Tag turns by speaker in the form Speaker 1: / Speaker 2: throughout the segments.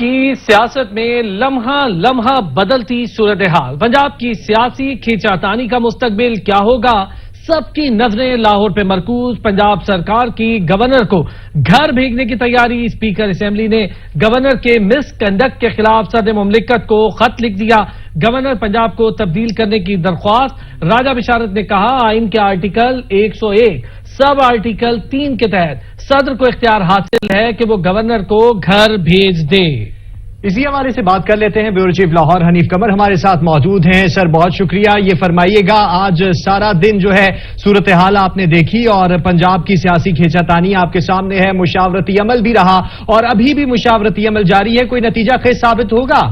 Speaker 1: کی سیاست میں لمحہ لمحہ بدلتی صورتحال، پنجاب کی سیاسی کھینچاتانی کا مستقبل کیا ہوگا؟ سب کی نظریں لاہور پہ مرکوز۔ پنجاب سرکار کی گورنر کو گھر بھیجنے کی تیاری، اسپیکر اسمبلی نے گورنر کے مس کنڈکٹ کے خلاف صدر مملکت کو خط لکھ دیا۔ گورنر پنجاب کو تبدیل کرنے کی درخواست، راجہ بشارت نے کہا آئین کے آرٹیکل 101 سب آرٹیکل 3 کے تحت صدر کو اختیار حاصل ہے کہ وہ گورنر کو گھر بھیج دے۔
Speaker 2: اسی حوالے سے بات کر لیتے ہیں، بیورو چیف لاہور حنیف قمر ہمارے ساتھ موجود ہیں۔ سر بہت شکریہ، یہ فرمائیے گا آج سارا دن جو ہے صورتحال آپ نے دیکھی اور پنجاب کی سیاسی کھینچاتانی آپ کے سامنے ہے، مشاورتی عمل بھی رہا اور ابھی بھی مشاورتی عمل جاری ہے، کوئی نتیجہ خیز ثابت ہوگا؟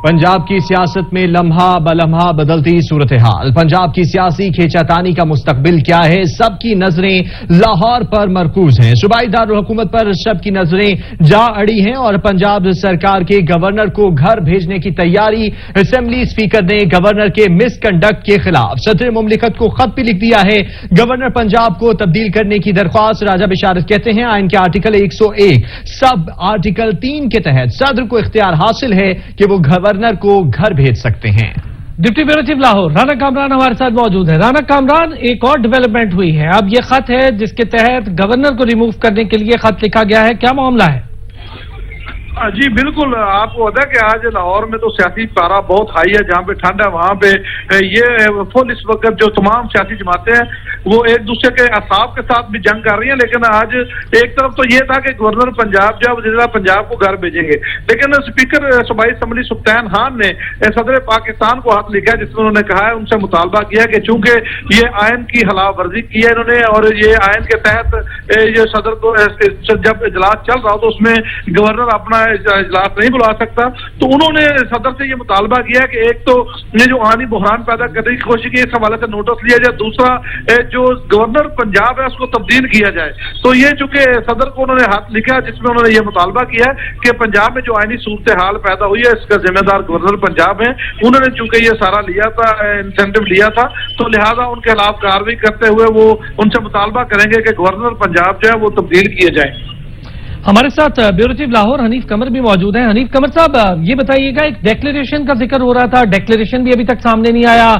Speaker 2: پنجاب کی سیاست میں لمحہ بلمحہ بدلتی صورتحال، پنجاب کی سیاسی کھینچاتانی کا مستقبل کیا ہے؟ سب کی نظریں لاہور پر مرکوز ہیں، صوبائی دارالحکومت پر سب کی نظریں جا اڑی ہیں اور پنجاب سرکار کے گورنر کو گھر بھیجنے کی تیاری۔ اسمبلی اسپیکر نے گورنر کے مس کنڈکٹ کے خلاف صدر مملکت کو خط بھی لکھ دیا ہے۔ گورنر پنجاب کو تبدیل کرنے کی درخواست، راجہ بشارت کہتے ہیں آئین کے آرٹیکل 101 سب آرٹیکل 3 کے تحت صدر کو اختیار حاصل ہے کہ وہ گورنر کو گھر بھیج سکتے ہیں۔
Speaker 1: Deputy bureau chief Lahore Rana Kamran ہمارے ساتھ موجود ہے۔ رانا کامران، ایک اور ڈیولپمنٹ ہوئی ہے، اب یہ خط ہے جس کے تحت گورنر کو ریموو کرنے کے لیے خط لکھا گیا ہے، کیا معاملہ ہے؟
Speaker 3: جی بالکل، آپ کو پتا ہے کہ آج لاہور میں تو سیاسی پارا بہت ہائی ہے، جہاں پہ ٹھنڈ ہے وہاں پہ یہ فل اس وقت جو تمام سیاسی جماعتیں ہیں وہ ایک دوسرے کے اعصاب کے ساتھ بھی جنگ کر رہی ہیں۔ لیکن آج ایک طرف تو یہ تھا کہ گورنر پنجاب جو وزیر اعلیٰ پنجاب کو گھر بھیجیں گے، لیکن اسپیکر صوبائی اسمبلی سلطان خان نے صدر پاکستان کو ہاتھ لکھا ہے جس میں انہوں نے کہا ہے، ان سے مطالبہ کیا ہے کہ چونکہ یہ آئین کی خلاف ورزی کی ہے انہوں نے اور یہ آئین کے تحت یہ صدر کو جب اجلاس چل رہا ہو تو اس میں گورنر اپنا اجلاس نہیں بلا سکتا، تو انہوں نے صدر سے یہ مطالبہ کیا ہے کہ ایک تو یہ جو آئینی بحران پیدا کرنے کی کوشش کی، اس حوالے سے نوٹس لیا جائے، دوسرا جو گورنر پنجاب ہے اس کو تبدیل کیا جائے۔ تو یہ چونکہ صدر کو انہوں نے ہاتھ لکھا جس میں انہوں نے یہ مطالبہ کیا ہے کہ پنجاب میں جو آئینی صورتحال پیدا ہوئی ہے اس کا ذمہ دار گورنر پنجاب ہے، انہوں نے چونکہ یہ سارا لیا تھا، انسینٹو لیا تھا، تو لہٰذا ان کے خلاف کارروائی کرتے ہوئے وہ ان سے مطالبہ کریں گے کہ گورنر پنجاب جو ہے وہ تبدیل کیے جائیں۔
Speaker 1: ہمارے ساتھ بیورو چیف لاہور حنیف قمر بھی موجود ہیں۔ حنیف قمر صاحب، یہ بتائیے گا ایک ڈیکلیریشن کا ذکر ہو رہا تھا، ڈیکلیریشن بھی ابھی تک سامنے نہیں آیا،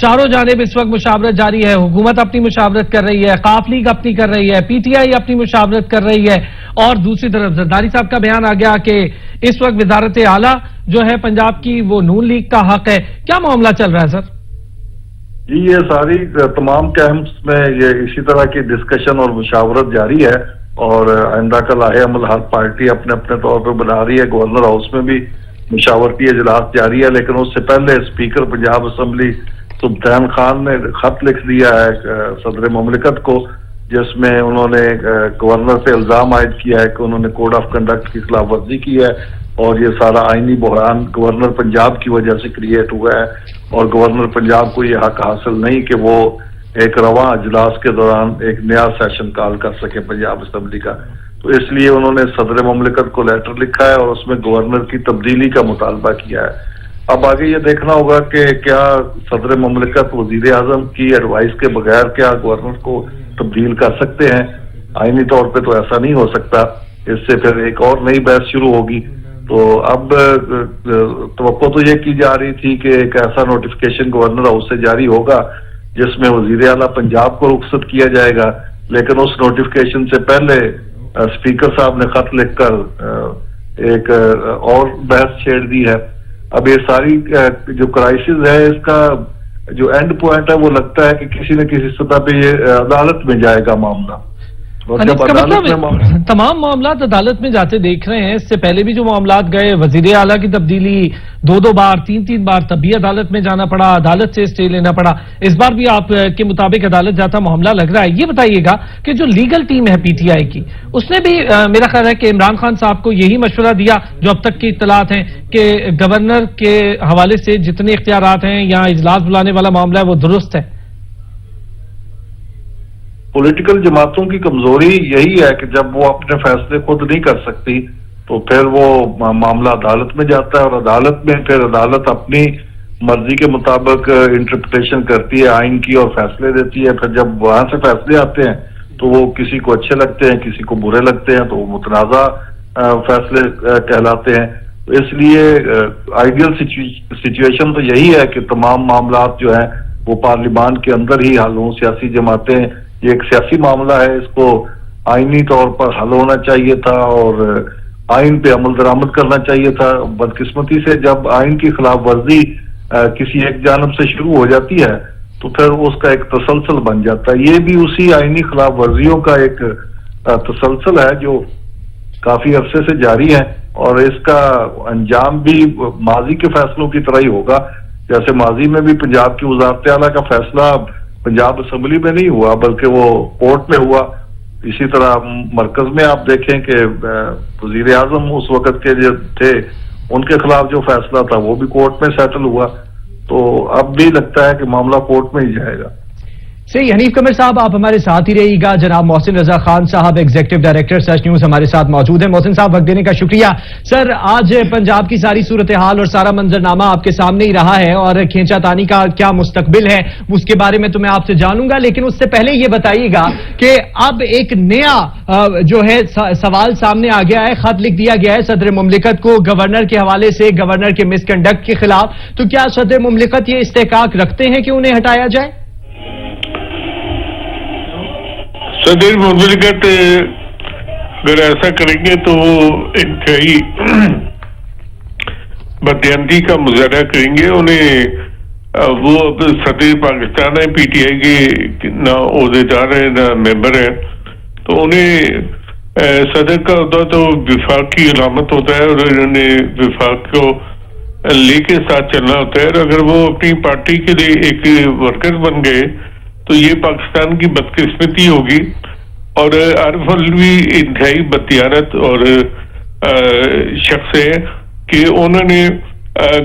Speaker 1: چاروں جانب اس وقت مشاورت جاری ہے، حکومت اپنی مشاورت کر رہی ہے، قاف لیگ اپنی کر رہی ہے، پی ٹی آئی اپنی مشاورت کر رہی ہے اور دوسری طرف زرداری صاحب کا بیان آ گیا کہ اس وقت وزارت اعلیٰ جو ہے پنجاب کی وہ نون لیگ کا حق ہے، کیا معاملہ چل رہا ہے سر؟
Speaker 4: جی یہ ساری تمام کیمپس میں یہ اسی طرح کی ڈسکشن اور مشاورت جاری ہے اور آئندہ کا لاہے عمل ہر پارٹی اپنے اپنے طور پہ بنا رہی ہے۔ گورنر ہاؤس میں بھی مشاورتی اجلاس جاری ہے، لیکن اس سے پہلے اسپیکر پنجاب اسمبلی سلطان خان نے خط لکھ دیا ہے صدر مملکت کو جس میں انہوں نے گورنر سے الزام عائد کیا ہے کہ انہوں نے کوڈ آف کنڈکٹ کی خلاف ورزی کی ہے اور یہ سارا آئینی بحران گورنر پنجاب کی وجہ سے کریٹ ہوا ہے اور گورنر پنجاب کو یہ حق حاصل نہیں کہ وہ ایک رواں اجلاس کے دوران ایک نیا سیشن کال کر سکے پنجاب اسمبلی کا، تو اس لیے انہوں نے صدر مملکت کو لیٹر لکھا ہے اور اس میں گورنر کی تبدیلی کا مطالبہ کیا ہے۔ اب آگے یہ دیکھنا ہوگا کہ کیا صدر مملکت وزیر اعظم کی ایڈوائس کے بغیر کیا گورنر کو تبدیل کر سکتے ہیں؟ آئینی طور پہ تو ایسا نہیں ہو سکتا، اس سے پھر ایک اور نئی بحث شروع ہوگی۔ تو اب توقع تو یہ کی جا رہی تھی کہ ایک ایسا نوٹیفکیشن گورنر ہاؤس سے جاری ہوگا جس میں وزیر اعلیٰ پنجاب کو رخصت کیا جائے گا، لیکن اس نوٹیفکیشن سے پہلے اسپیکر صاحب نے خط لکھ کر ایک اور بحث چھیڑ دی ہے۔ اب یہ ساری جو کرائسس ہے اس کا جو اینڈ پوائنٹ ہے وہ لگتا ہے کہ کسی نہ کسی سطح پہ یہ عدالت میں جائے گا معاملہ، اور جب عدالت میں
Speaker 1: تمام معاملات عدالت میں جاتے دیکھ رہے ہیں، اس سے پہلے بھی جو معاملات گئے، وزیر اعلیٰ کی تبدیلی 2 بار 3 بار، تب بھی عدالت میں جانا پڑا، عدالت سے اسٹے لینا پڑا، اس بار بھی آپ کے مطابق عدالت جاتا معاملہ لگ رہا ہے۔ یہ بتائیے گا کہ جو لیگل ٹیم ہے پی ٹی آئی کی، اس نے بھی میرا خیال ہے کہ عمران خان صاحب کو یہی مشورہ دیا جو اب تک کی اطلاعات ہیں کہ گورنر کے حوالے سے جتنے اختیارات ہیں یا اجلاس بلانے والا معاملہ ہے وہ درست ہے۔
Speaker 4: پولیٹیکل جماعتوں کی کمزوری یہی ہے کہ جب وہ اپنے فیصلے خود نہیں کر سکتی تو پھر وہ معاملہ عدالت میں جاتا ہے اور عدالت میں پھر عدالت اپنی مرضی کے مطابق انٹرپریٹیشن کرتی ہے آئین کی اور فیصلے دیتی ہے۔ پھر جب وہاں سے فیصلے آتے ہیں تو وہ کسی کو اچھے لگتے ہیں, کسی کو برے لگتے ہیں, تو وہ متنازع فیصلے کہلاتے ہیں. تو اس لیے آئیڈیل سچویشن تو یہی ہے کہ تمام معاملات جو ہیں وہ پارلیمان کے اندر ہی حل ہوں. سیاسی جماعتیں, یہ ایک سیاسی معاملہ ہے, اس کو آئینی طور پر حل ہونا چاہیے تھا اور آئین پہ عمل درآمد کرنا چاہیے تھا. بدقسمتی سے جب آئین کی خلاف ورزی کسی ایک جانب سے شروع ہو جاتی ہے تو پھر اس کا ایک تسلسل بن جاتا ہے. یہ بھی اسی آئینی خلاف ورزیوں کا ایک تسلسل ہے جو کافی عرصے سے جاری ہے, اور اس کا انجام بھی ماضی کے فیصلوں کی طرح ہی ہوگا. جیسے ماضی میں بھی پنجاب کی وزارت اعلیٰ کا فیصلہ پنجاب اسمبلی میں نہیں ہوا بلکہ وہ کورٹ میں ہوا. اسی طرح مرکز میں آپ دیکھیں کہ وزیر اعظم اس وقت کے جو تھے ان کے خلاف جو فیصلہ تھا وہ بھی کورٹ میں سیٹل ہوا. تو اب بھی لگتا ہے کہ معاملہ کورٹ میں ہی جائے گا.
Speaker 2: صحیح. حنیف قمر صاحب آپ ہمارے ساتھ ہی رہیے گا. جناب محسن رضا خان صاحب ایگزیکٹو ڈائریکٹر سچ نیوز ہمارے ساتھ موجود ہیں. محسن صاحب وقت دینے کا شکریہ. سر, آج پنجاب کی ساری صورتحال اور سارا منظرنامہ آپ کے سامنے ہی رہا ہے اور کھینچا تانی کا کیا مستقبل ہے اس کے بارے میں تو میں آپ سے جانوں گا, لیکن اس سے پہلے یہ بتائیے گا کہ اب ایک نیا جو ہے سوال سامنے آ گیا ہے. خط لکھ دیا گیا ہے صدر مملکت کو گورنر کے حوالے سے, گورنر کے مس کنڈکٹ کے خلاف. تو کیا صدر مملکت یہ استحقاق رکھتے ہیں کہ انہیں ہٹایا جائے؟
Speaker 5: صدر مملکت اگر ایسا کریں گے تو وہ انتہائی بددیانتی کا مظاہرہ کریں گے. انہیں وہ اب صدر پاکستان ہے, پی ٹی آئی کے نہ عہدیدار ہیں نہ ممبر ہیں, تو انہیں صدر کا عہدہ تو وفاق کی علامت ہوتا ہے اور انہوں نے وفاق کو لے کے ساتھ چلنا ہوتا ہے. اور اگر وہ اپنی پارٹی کے لیے ایک ورکر بن گئے تو یہ پاکستان کی بدقسمتی ہوگی. اور عارف علوی انتہائی بددیانت اور شخص ہے کہ انہوں نے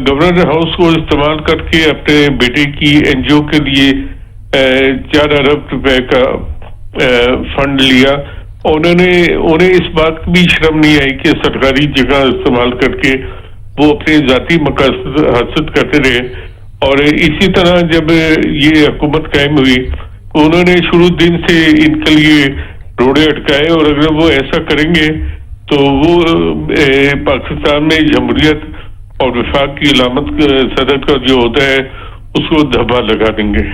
Speaker 5: گورنر ہاؤس کو استعمال کر کے اپنے بیٹے کی این جی او کے لیے 4 ارب روپے کا فنڈ لیا. انہیں اس بات کی بھی شرم نہیں آئی کہ سرکاری جگہ استعمال کر کے وہ اپنے ذاتی مقاصد حاصل کرتے رہے. اور اسی طرح جب یہ حکومت قائم ہوئی انہوں نے شروع دن سے ان کے لیے روڑے اٹکائے, اور اگر وہ ایسا کریں گے تو وہ پاکستان میں جمہوریت اور وفاق کی علامت صدر کا جو ہوتا ہے اس کو دھبا لگا دیں گے.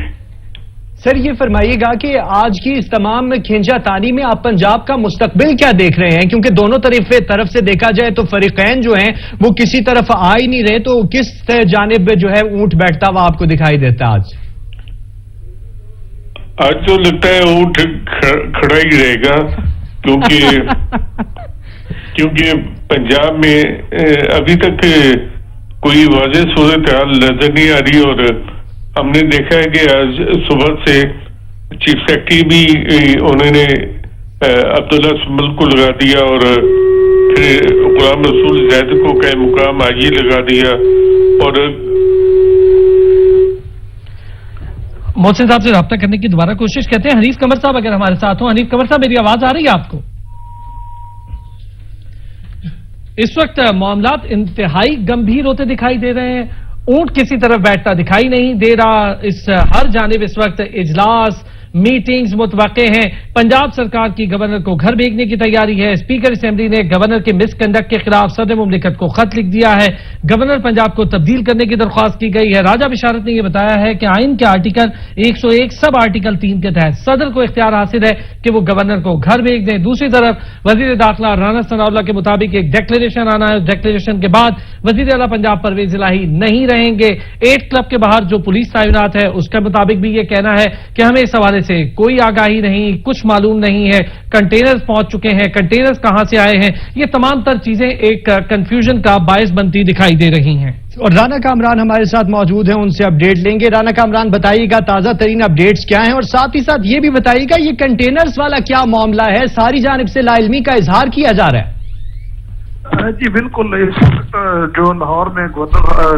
Speaker 2: سر یہ فرمائیے گا کہ آج کی اس تمام کھینچا تانی میں آپ پنجاب کا مستقبل کیا دیکھ رہے ہیں, کیونکہ دونوں طرف سے دیکھا جائے تو فریقین جو ہیں وہ کسی طرف آ ہی نہیں رہے, تو کس جانب جو ہے اونٹ بیٹھتا ہوا آپ کو دکھائی دیتا ہے؟
Speaker 5: آج تو لگتا ہے اونٹ کھڑا ہی رہے گا, کیونکہ پنجاب میں ابھی تک کوئی واضح صورتحال نظر نہیں آ رہی. اور ہم نے دیکھا ہے کہ آج صبح سے چیف سیکرٹری بھی انہوں نے عبداللہ سنبل کو لگا دیا اور پھر غلام رسول زید کو قائم مقام آج ہی لگا دیا. اور
Speaker 1: محسن صاحب سے رابطہ کرنے کی دوبارہ کوشش کرتے ہیں. حنیف قمر صاحب اگر ہمارے ساتھ ہوں. حنیف قمر صاحب میری آواز آ رہی ہے آپ کو؟ اس وقت معاملات انتہائی گمبھیر ہوتے دکھائی دے رہے ہیں. اونٹ کسی طرف بیٹھتا دکھائی نہیں دے رہا. ہر جانب اس وقت اجلاس میٹنگز متوقع ہیں. پنجاب سرکار کی گورنر کو گھر بھیجنے کی تیاری ہے. اسپیکر اسمبلی نے گورنر کے مس کنڈکٹ کے خلاف صدر مملکت کو خط لکھ دیا ہے. گورنر پنجاب کو تبدیل کرنے کی درخواست کی گئی ہے. راجہ بشارت نے یہ بتایا ہے کہ آئین کے آرٹیکل 101 سب آرٹیکل 3 کے تحت صدر کو اختیار حاصل ہے کہ وہ گورنر کو گھر بھیج دیں. دوسری طرف وزیر داخلہ رانا ثناء اللہ کے مطابق ایک ڈیکلیریشن آنا ہے. اس ڈیکلیریشن کے بعد وزیر اعلیٰ پنجاب پرویز الہی نہیں رہیں گے. 8 کلب کے باہر جو پولیس تعینات ہے اس کے مطابق بھی یہ کہنا ہے کہ ہمیں اس حوالے سے کوئی آگاہی نہیں, کچھ معلوم نہیں ہے. کنٹینرز پہنچ چکے ہیں, کنٹینرز کہاں سے آئے ہیں, یہ تمام تر چیزیں ایک کنفیوژن کا باعث بنتی دکھائی دے رہی ہیں.
Speaker 2: اور رانا کامران ہمارے ساتھ موجود ہیں, ان سے اپڈیٹ لیں گے. رانا کامران بتائیے گا تازہ ترین اپڈیٹس کیا ہیں, اور ساتھ ہی ساتھ یہ بھی بتائیے گا یہ کنٹینرز والا کیا معاملہ ہے, ساری جانب سے لا علمی کا اظہار کیا جا رہا ہے.
Speaker 3: جی بالکل, اس وقت جو لاہور میں گورنر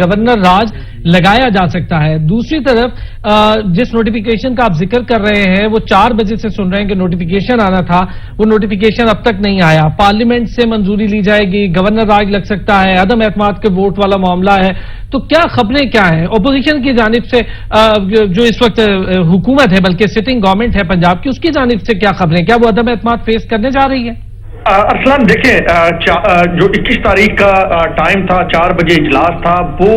Speaker 1: گورنر راج لگایا جا سکتا ہے. دوسری طرف جس نوٹیفیکیشن کا آپ ذکر کر رہے ہیں وہ 4 بجے سے سن رہے ہیں کہ نوٹیفیکیشن آنا تھا، وہ نوٹیفیکیشن اب تک نہیں آیا. پارلیمنٹ سے منظوری لی جائے گی، گورنر راج لگ سکتا ہے، عدم اعتماد کے ووٹ والا معاملہ ہے. تو کیا خبریں کیا ہیں اپوزیشن کی جانب سے، جو اس وقت حکومت ہے بلکہ سٹنگ گورنمنٹ ہے پنجاب کی، اس کی جانب سے کیا خبریں، کیا وہ عدم اعتماد فیس کرنے جا رہی ہے؟
Speaker 3: ارسلان دیکھیں، جو 21 تاریخ کا ٹائم تھا، 4 بجے اجلاس تھا، وہ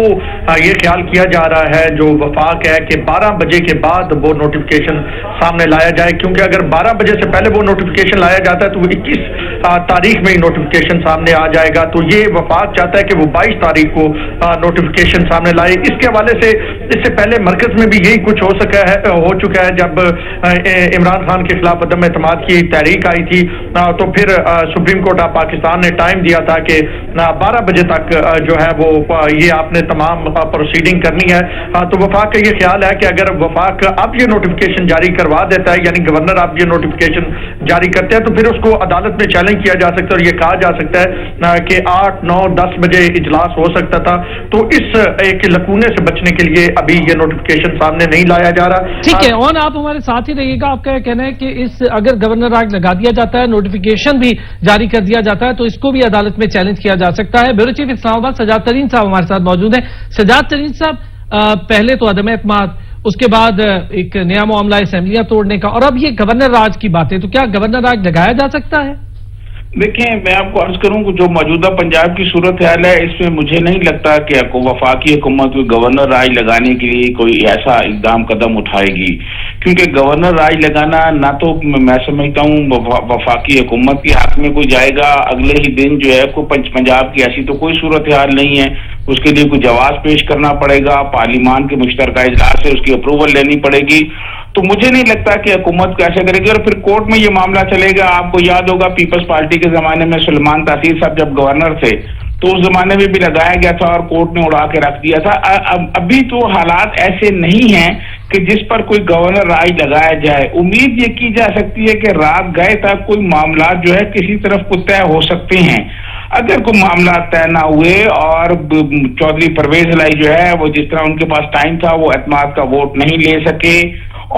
Speaker 3: یہ خیال کیا جا رہا ہے جو وفاق ہے کہ 12 بجے کے بعد وہ نوٹیفیکیشن سامنے لایا جائے، کیونکہ اگر 12 بجے سے پہلے وہ نوٹیفیکیشن لایا جاتا ہے تو وہ 21 تاریخ میں ہی نوٹیفیکیشن سامنے آ جائے گا. تو یہ وفاق چاہتا ہے کہ وہ 22 تاریخ کو نوٹیفیکیشن سامنے لائے. اس کے حوالے سے اس سے پہلے مرکز میں بھی یہی کچھ ہو چکا ہے. جب عمران خان کے خلاف عدم اعتماد کی تحریک آئی تھی تو پھر سپریم کورٹ آف پاکستان نے ٹائم دیا تھا کہ 12 بجے تک جو ہے وہ یہ آپ نے تمام پروسیڈنگ کرنی ہے. تو وفاق کا یہ خیال ہے کہ اگر وفاق اب یہ نوٹیفیکیشن جاری کروا دیتا ہے، یعنی گورنر اب یہ نوٹیفیکیشن جاری کرتے ہیں، تو پھر اس کو عدالت میں چیلنج کیا جا سکتا ہے اور یہ کہا جا سکتا ہے کہ 8، 9، 10 بجے اجلاس ہو سکتا تھا. تو اس ایک لکونے سے بچنے کے لیے ابھی یہ نوٹیفیکیشن سامنے نہیں لایا جا رہا.
Speaker 1: ٹھیک ہے، اور آپ ہمارے ساتھ ہی رہیے گا. آپ کا یہ کہنا ہے کہ اگر گورنر راج لگا دیا جاتا ہے، نوٹیفیکیشن بھی جاری کر دیا جاتا ہے، تو اس کو بھی عدالت میں چیلنج کیا جا سکتا ہے. بیورو چیف اسلام آباد سجاد ترین صاحب ہمارے ساتھ موجود ہیں. سجاد ترین صاحب، پہلے تو عدم اعتماد، اس کے بعد ایک نیا معاملہ اسمبلیاں توڑنے کا، اور اب یہ گورنر راج کی باتیں، تو کیا گورنر راج لگایا جا سکتا ہے؟
Speaker 6: دیکھیں، میں آپ کو عرض کروں کہ جو موجودہ پنجاب کی صورتحال ہے، اس میں مجھے نہیں لگتا کہ وفاقی حکومت گورنر راج لگانے کے لیے کوئی ایسا اقدام قدم اٹھائے گی، کیونکہ گورنر راج لگانا نہ تو میں سمجھتا ہوں وفاقی حکومت کے حق میں کوئی جائے گا. اگلے ہی دن جو ہے پنجاب کی ایسی تو کوئی صورتحال نہیں ہے، اس کے لیے کوئی جواز پیش کرنا پڑے گا، پارلیمان کے مشترکہ اجلاس سے اس کی اپروول لینی پڑے گی. تو مجھے نہیں لگتا کہ حکومت کیسے کرے گی، اور پھر کورٹ میں یہ معاملہ چلے گا. آپ کو یاد ہوگا پیپلز پارٹی کے زمانے میں سلیمان تاثیر صاحب جب گورنر تھے تو اس زمانے میں بھی لگایا گیا تھا اور کورٹ نے اڑا کے رکھ دیا تھا. ابھی تو حالات ایسے نہیں ہیں کہ جس پر کوئی گورنر راج لگایا جائے. امید یہ کی جا سکتی ہے کہ رات گئے تک کوئی معاملات جو ہے کسی طرف کو طے ہو سکتے ہیں. اگر کوئی معاملات طے نہ ہوئے اور چودھری پرویز الہی جو ہے وہ جس طرح ان کے پاس ٹائم تھا وہ اعتماد کا ووٹ نہیں لے سکے،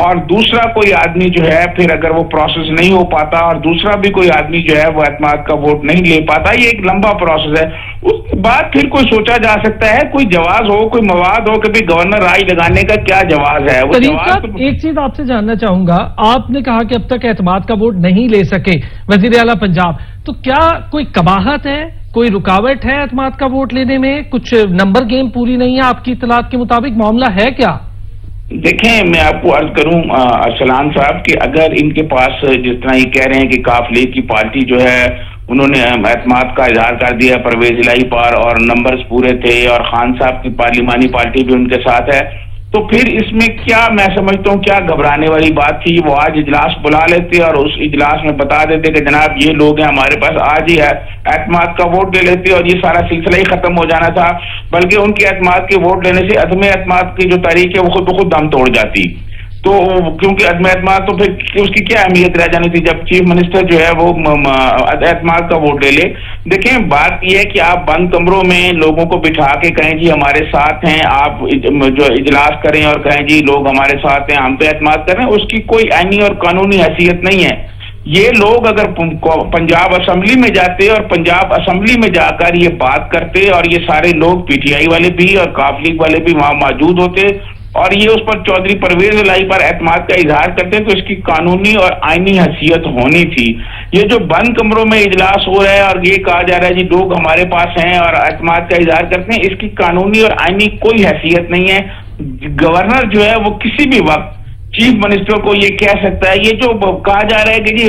Speaker 6: اور دوسرا کوئی آدمی جو ہے پھر اگر وہ پروسیس نہیں ہو پاتا اور دوسرا بھی کوئی آدمی جو ہے وہ اعتماد کا ووٹ نہیں لے پاتا، یہ ایک لمبا پروسیس ہے. اس کے بعد پھر کوئی سوچا جا سکتا ہے، کوئی جواز ہو، کوئی مواد ہو کہ بھی گورنر راج لگانے کا کیا جواز ہے.
Speaker 1: ایک چیز آپ سے جاننا چاہوں گا، آپ نے کہا کہ اب تک اعتماد کا ووٹ نہیں لے سکے وزیر اعلیٰ پنجاب، تو کیا کوئی قباحت ہے، کوئی رکاوٹ ہے اعتماد کا ووٹ لینے میں؟ کچھ نمبر گیم پوری نہیں ہے آپ کی اطلاعات کے مطابق؟ معاملہ ہے کیا؟
Speaker 6: دیکھیں، میں آپ کو عرض کروں ارسلان صاحب کہ اگر ان کے پاس جس طرح یہ کہہ رہے ہیں کہ قافلے کی پارٹی جو ہے انہوں نے اعتماد کا اظہار کر دیا پرویز الہی پر اور نمبرز پورے تھے اور خان صاحب کی پارلیمانی پارٹی بھی ان کے ساتھ ہے، تو پھر اس میں کیا میں سمجھتا ہوں کیا گھبرانے والی بات تھی. وہ آج اجلاس بلا لیتے اور اس اجلاس میں بتا دیتے کہ جناب یہ لوگ ہیں ہمارے پاس، آج ہی ہے اعتماد کا ووٹ لے لیتے اور یہ سارا سلسلہ ہی ختم ہو جانا تھا. بلکہ ان کے اعتماد کے ووٹ لینے سے عدم اعتماد کی جو تاریخ ہے وہ خود بخود دم توڑ جاتی. تو کیونکہ عدم اعتماد تو پھر اس کی کیا اہمیت رہ جانی تھی جب چیف منسٹر جو ہے وہ اعتماد کا ووٹ لے لے. دیکھیں، بات یہ ہے کہ آپ بند کمروں میں لوگوں کو بٹھا کے کہیں جی ہمارے ساتھ ہیں، آپ جو اجلاس کریں اور کہیں جی لوگ ہمارے ساتھ ہیں، ہم پہ اعتماد کریں، اس کی کوئی آئینی اور قانونی حیثیت نہیں ہے. یہ لوگ اگر پنجاب اسمبلی میں جاتے اور پنجاب اسمبلی میں جا کر یہ بات کرتے اور یہ سارے لوگ پی ٹی آئی والے بھی اور قاف لیگ والے بھی وہاں موجود ہوتے اور یہ اس پر چودھری پرویز الہی پر اعتماد کا اظہار کرتے تو اس کی قانونی اور آئینی حیثیت ہونی تھی. یہ جو بند کمروں میں اجلاس ہو رہا ہے اور یہ کہا جا رہا ہے جی لوگ ہمارے پاس ہیں اور اعتماد کا اظہار کرتے ہیں، اس کی قانونی اور آئینی کوئی حیثیت نہیں ہے. گورنر جو ہے وہ کسی بھی وقت چیف منسٹر کو یہ کہہ سکتا ہے. یہ جو کہا جا رہا ہے کہ جی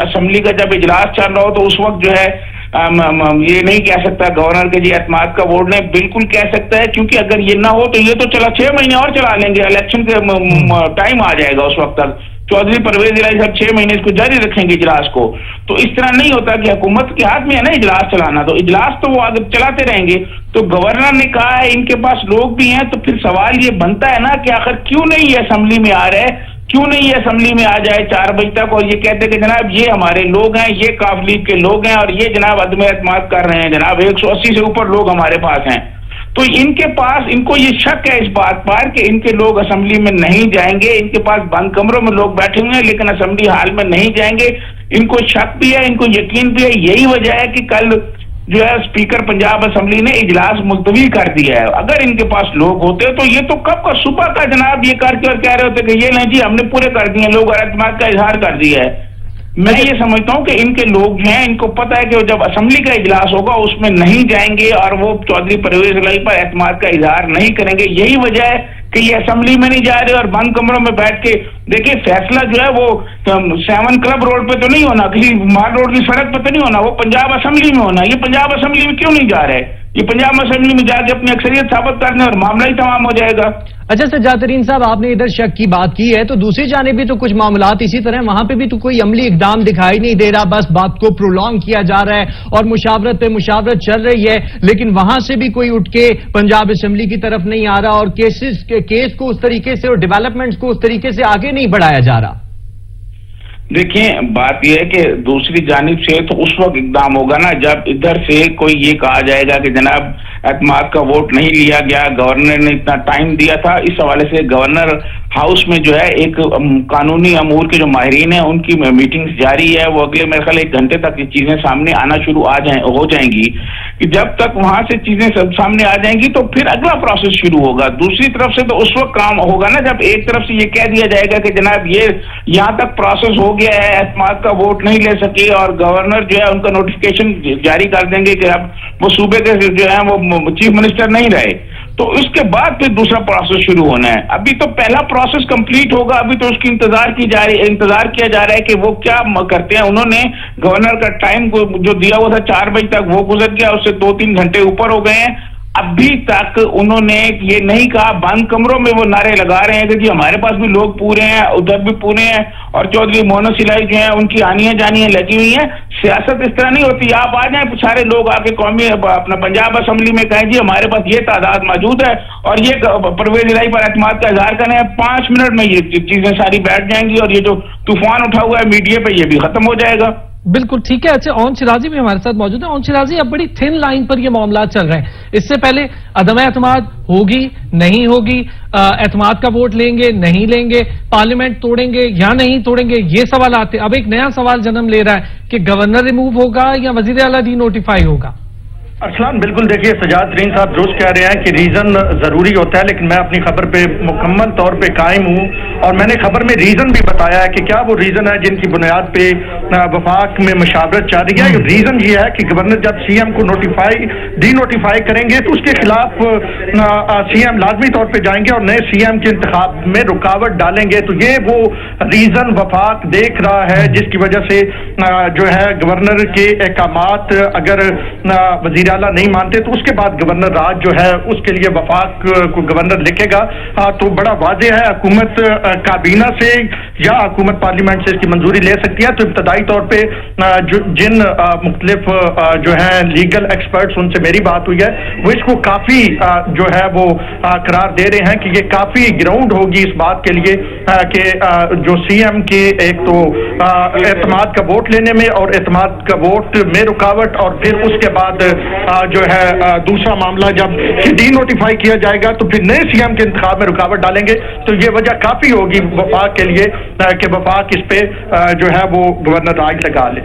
Speaker 6: اسمبلی کا جب اجلاس چل رہا ہو تو اس وقت جو ہے یہ نہیں کہہ سکتا گورنر کے جی اعتماد کا ووٹ نہیں، بالکل کہہ سکتا ہے، کیونکہ اگر یہ نہ ہو تو یہ تو چلا 6 مہینے اور چلا لیں گے، الیکشن کے ٹائم آ جائے گا اس وقت تک. چودھری پرویز الہی صاحب 6 مہینے اس کو جاری رکھیں گے اجلاس کو. تو اس طرح نہیں ہوتا کہ حکومت کے ہاتھ میں ہے نا اجلاس چلانا، تو اجلاس تو وہ آگے چلاتے رہیں گے. تو گورنر نے کہا ہے ان کے پاس لوگ بھی ہیں، تو پھر سوال یہ بنتا ہے نا کہ آخر کیوں نہیں یہ اسمبلی میں آ رہے کیوں نہیں یہ اسمبلی میں آ جائے 4 بجے تک اور یہ کہتے کہ جناب یہ ہمارے لوگ ہیں، یہ کاف لیگ کے لوگ ہیں اور یہ جناب عدم اعتماد کر رہے ہیں، جناب 180 سے اوپر لوگ ہمارے پاس ہیں. تو ان کے پاس، ان کو یہ شک ہے اس بات پر کہ ان کے لوگ اسمبلی میں نہیں جائیں گے. ان کے پاس بند کمروں میں لوگ بیٹھے ہوئے ہیں لیکن اسمبلی ہال میں نہیں جائیں گے. ان کو شک بھی ہے، ان کو یقین بھی ہے. یہی وجہ ہے کہ کل جو ہے اسپیکر پنجاب اسمبلی نے اجلاس ملتوی کر دیا ہے. اگر ان کے پاس لوگ ہوتے تو یہ تو کب کا صبح کا جناب یہ کر کے اور کہہ رہے ہوتے کہ یہ نہیں جی ہم نے پورے کر دیے، لوگ اعتماد کا اظہار کر دیا ہے. میں یہ سمجھتا ہوں کہ ان کے لوگ جو ہیں ان کو پتہ ہے کہ جب اسمبلی کا اجلاس ہوگا اس میں نہیں جائیں گے اور وہ چودھری پرویز الہی پر اعتماد کا اظہار نہیں کریں گے. یہی وجہ ہے کہ یہ اسمبلی میں نہیں جا رہے اور بند کمروں میں بیٹھ کے دیکھیے فیصلہ جو ہے وہ 7 کلب روڈ پہ تو نہیں ہونا، کسی مال روڈ کی سڑک پہ تو نہیں ہونا، وہ پنجاب اسمبلی میں ہونا. یہ پنجاب اسمبلی میں کیوں نہیں جا رہے؟ یہ پنجاب اسمبلی میں جا کے اپنی اکثریت ثابت کرنے اور معاملہ ہی تمام ہو جائے گا.
Speaker 2: اچھا سجاد ترین صاحب، آپ نے ادھر شک کی بات کی ہے تو دوسری جانب بھی تو کچھ معاملات اسی طرح، وہاں پہ بھی تو کوئی عملی اقدام دکھائی نہیں دے رہا، بس بات کو پرولونگ کیا جا رہا ہے اور مشاورت پہ مشاورت چل رہی ہے، لیکن وہاں سے بھی کوئی اٹھ کے پنجاب اسمبلی کی طرف نہیں آ رہا اور کیس کو اس طریقے سے اور ڈیولپمنٹس کو اس طریقے سے آگے نہیں بڑھایا جا رہا.
Speaker 6: دیکھیں بات یہ ہے کہ دوسری جانب سے تو اس وقت اقدام ہوگا نا جب ادھر سے کوئی یہ کہا جائے گا کہ جناب اعتماد کا ووٹ نہیں لیا گیا، گورنر نے اتنا ٹائم دیا تھا. اس حوالے سے گورنر ہاؤس میں جو ہے ایک قانونی امور کے جو ماہرین ہیں ان کی میٹنگز جاری ہے، وہ اگلے میرے خیال 1 گھنٹے تک یہ چیزیں سامنے آنا شروع ہو جائیں گی. کہ جب تک وہاں سے چیزیں سب سامنے آ جائیں گی تو پھر اگلا پروسیس شروع ہوگا. دوسری طرف سے تو اس وقت کام ہوگا نا جب ایک طرف سے یہ کہہ دیا جائے گا کہ جناب یہ یہاں تک پروسیس ہو گیا ہے، اعتماد کا ووٹ نہیں لے سکے اور گورنر جو ہے ان کا نوٹیفکیشن جاری کر دیں گے کہ اب وہ صوبے کے جو ہے وہ چیف منسٹر نہیں رہے، تو اس کے بعد پھر دوسرا پروسیس شروع ہونا ہے. ابھی تو پہلا پروسیس کمپلیٹ ہوگا، ابھی تو اس کی انتظار کیا جا رہا ہے کہ وہ کیا کرتے ہیں. انہوں نے گورنر کا ٹائم جو دیا ہوا تھا 4 بجے تک وہ گزر گیا، اس سے 2-3 گھنٹے اوپر ہو گئے ہیں. ابھی تک انہوں نے یہ نہیں کہا، بند کمروں میں وہ نعرے لگا رہے ہیں کہ جی ہمارے پاس بھی لوگ پورے ہیں، ادھر بھی پورے ہیں اور چودھری مونس الہی جو ہیں ان کی آنیاں جانیاں لگی ہوئی ہیں. سیاست اس طرح نہیں ہوتی، آپ آ جائیں سارے لوگ آ کے قومی اپنا پنجاب اسمبلی میں کہیں جی ہمارے پاس یہ تعداد موجود ہے اور یہ پرویز الہی پر اعتماد کا اظہار کریں، 5 منٹ میں یہ چیزیں ساری بیٹھ جائیں گی اور یہ جو طوفان اٹھا ہوا ہے میڈیا پہ یہ بھی ختم ہو جائے گا.
Speaker 1: بالکل ٹھیک ہے. اچھا اون شرازی بھی ہمارے ساتھ موجود ہے. اون شرازی، اب بڑی تھن لائن پر یہ معاملات چل رہے ہیں. اس سے پہلے عدم اعتماد ہوگی نہیں ہوگی، اعتماد کا ووٹ لیں گے نہیں لیں گے، پارلیمنٹ توڑیں گے یا نہیں توڑیں گے، یہ سوالات ہیں. اب ایک نیا سوال جنم لے رہا ہے کہ گورنر ریموو ہوگا یا وزیر اعلیٰ ڈی نوٹیفائی ہوگا.
Speaker 7: ارسلان بالکل، دیکھیے سجاد ترین صاحب درست کہہ رہے ہیں کہ ریزن ضروری ہوتا ہے، لیکن میں اپنی خبر پہ مکمل طور پہ قائم ہوں اور میں نے خبر میں ریزن بھی بتایا ہے کہ کیا وہ ریزن ہے جن کی بنیاد پہ وفاق میں مشاورت چل رہی ہے. ریزن یہ ہے کہ گورنر جب سی ایم کو ڈی نوٹیفائی کریں گے تو اس کے خلاف سی ایم لازمی طور پہ جائیں گے اور نئے سی ایم کے انتخاب میں رکاوٹ ڈالیں گے. تو یہ وہ ریزن وفاق دیکھ رہا ہے جس کی وجہ سے جو ہے گورنر کے احکامات اگر وزیر اعلیٰ نہیں مانتے تو اس کے بعد گورنر راج جو ہے اس کے لیے وفاق کو گورنر لکھے گا. تو بڑا واضح ہے حکومت کابینہ سے یا حکومت پارلیمنٹ سے اس کی منظوری لے سکتی ہے. تو ابتدائی طور پہ جن مختلف جو ہیں لیگل ایکسپرٹس ان سے میری بات ہوئی ہے وہ اس کو کافی جو ہے وہ قرار دے رہے ہیں کہ یہ کافی گراؤنڈ ہوگی اس بات کے لیے کہ جو سی ایم کے ایک تو اعتماد کا ووٹ لینے میں اور اعتماد کا ووٹ میں رکاوٹ اور پھر اس کے بعد جو ہے دوسرا معاملہ جب ڈی نوٹیفائی کیا جائے گا تو پھر نئے سی ایم کے انتخاب میں رکاوٹ ڈالیں گے. تو یہ وجہ کافی ہوگی وفاق کے لیے کہ وفاق اس پہ جو ہے وہ گورنر راج لگا لے.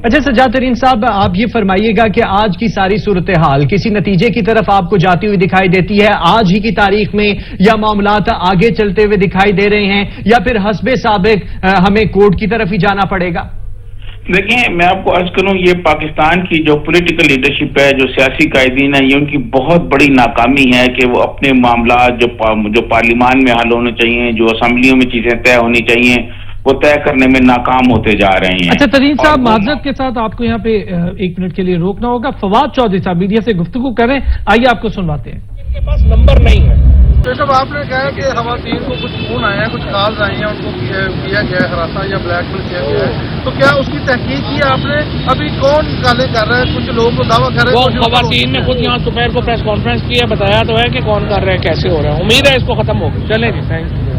Speaker 2: اچھا سجاد ترین صاحب، آپ یہ فرمائیے گا کہ آج کی ساری صورتحال کسی نتیجے کی طرف آپ کو جاتی ہوئی دکھائی دیتی ہے آج ہی کی تاریخ میں، یا معاملات آگے چلتے ہوئے دکھائی دے رہے ہیں یا پھر حسب سابق ہمیں کورٹ کی طرف ہی جانا پڑے گا؟
Speaker 6: دیکھیں میں آپ کو عرض کروں، یہ پاکستان کی جو پولیٹیکل لیڈرشپ ہے، جو سیاسی قائدین ہیں، یہ ان کی بہت بڑی ناکامی ہے کہ وہ اپنے معاملات جو پارلیمان میں حل ہونے چاہیے، جو اسمبلیوں میں چیزیں طے ہونی چاہیے، وہ طے کرنے میں ناکام ہوتے جا رہے ہیں.
Speaker 1: اچھا ترین صاحب، معذرت کے ساتھ آپ کو یہاں پہ 1 منٹ کے لیے روکنا ہوگا. فواد چودھری صاحب میڈیا سے گفتگو کر رہے ہیں، آئیے آپ کو سنواتے ہیں.
Speaker 8: ان کے پاس نمبر نہیں ہے.
Speaker 3: جب آپ نے کہا کہ خواتین کو کچھ فون آئے ہیں، کچھ کالز آئی ہیں، ان کو کیا گیا ہے ہراساں یا بلیک میل کیا گیا ہے، تو کیا اس کی تحقیق کی آپ نے؟ ابھی کون کالیں کر رہا ہے؟ کچھ لوگوں کو دعویٰ کر رہے ہیں،
Speaker 8: وہ خواتین نے خود یہاں دوپہر کو پریس کانفرنس کی ہے، بتایا تو ہے کہ کون کر رہے ہیں، کیسے ہو رہا ہے. امید ہے اس کو ختم ہوگا. چلیں جی، تھینک یو.